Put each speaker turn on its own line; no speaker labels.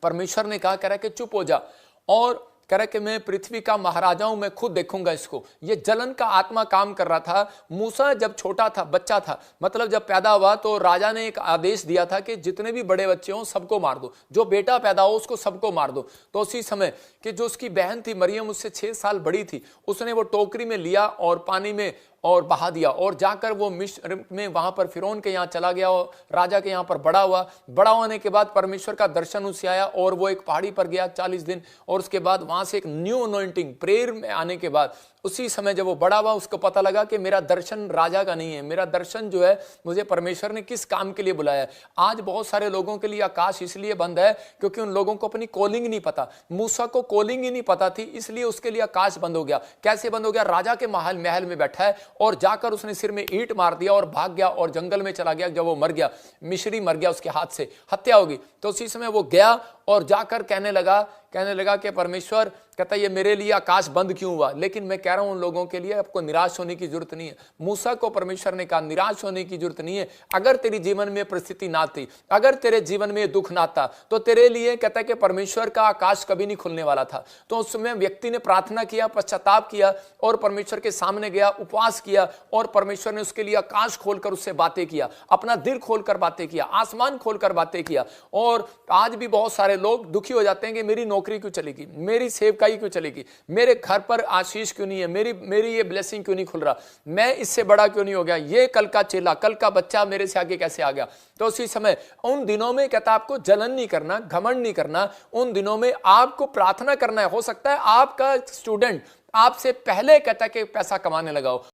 परमेश्वर ने कहा, कह रहा कि चुप हो जा, और कह रहा कि मैं पृथ्वी का महाराजा हूं, मैं खुद देखूंगा इसको। ये जलन का आत्मा काम कर रहा था। मूसा जब छोटा था, बच्चा था, मतलब जब पैदा हुआ, तो राजा ने एक आदेश दिया था कि जितने भी बड़े बच्चे हों सबको मार दो, जो बेटा पैदा हो उसको सबको मार दो। तो उसी समय कि जो उसकी बहन थी मरियम, उससे 6 साल बड़ी थी, उसने वो टोकरी में लिया और पानी में और बहा दिया, और जाकर वो मिस्र में वहां पर फिरौन के यहाँ चला गया और राजा के यहाँ पर बड़ा हुआ। बड़ा होने के बाद परमेश्वर का दर्शन उसे आया और वो एक पहाड़ी पर गया 40 दिन, और उसके बाद वहां से एक न्यू अनॉइंटिंग प्रेयर में आने के बाद उसी समय जब वो बड़ा हुआ, उसको पता लगा कि मेरा दर्शन राजा का नहीं है, मेरा दर्शन जो है मुझे परमेश्वर ने किस काम के लिए बुलाया है। आज बहुत सारे लोगों के लिए आकाश इसलिए बंद है क्योंकि उन लोगों को अपनी कॉलिंग नहीं पता। मूसा को कॉलिंग ही नहीं पता थी, इसलिए उसके लिए आकाश बंद हो गया। कैसे बंद हो गया? राजा के महल में बैठा है और जाकर उसने सिर में ईंट मार दिया और भाग गया और जंगल में चला गया। जब वो मर गया, मिस्री मर गया, उसके हाथ से हत्या होगी, तो उसी समय वो गया और जाकर कहने लगा कि परमेश्वर, कहता ये मेरे लिए आकाश बंद क्यों हुआ? लेकिन मैं कह रहा हूं उन लोगों के लिए आपको निराश होने की जरूरत नहीं है। मूसा को परमेश्वर ने कहा निराश होने की जरूरत नहीं है। अगर तेरे जीवन में परिस्थिति ना थी, अगर तेरे जीवन में दुख ना था, तो तेरे लिए कहता है कि परमेश्वर का आकाश कभी नहीं खुलने वाला था। तो उस समय व्यक्ति ने प्रार्थना किया, पश्चाताप किया और परमेश्वर के सामने गया, उपवास किया, और परमेश्वर ने उसके लिए आकाश खोलकर उससे बातें किया, अपना दिल खोलकर बातें किया, आसमान खोलकर बातें किया। और आज भी बहुत सारे लोग दुखी हो जाते हैं कि मेरी नौकरी क्यों चलेगी, मेरी सेवकाई क्यों चलेगी, मेरे घर पर आशीष क्यों नहीं है, मेरी ये ब्लेसिंग क्यों नहीं खुल रहा, मैं इससे बड़ा क्यों नहीं हो गया, ये कल का चेला, कल का बच्चा मेरे से आगे कैसे आ गया। तो उसी समय उन दिनों में कहता आपको जलन नहीं करना, घमंड नहीं करना। उन दिनों में आपको प्रार्थना करना है। हो सकता है आपका स्टूडेंट आपसे पहले कहता कि पैसा कमाने लगा हो,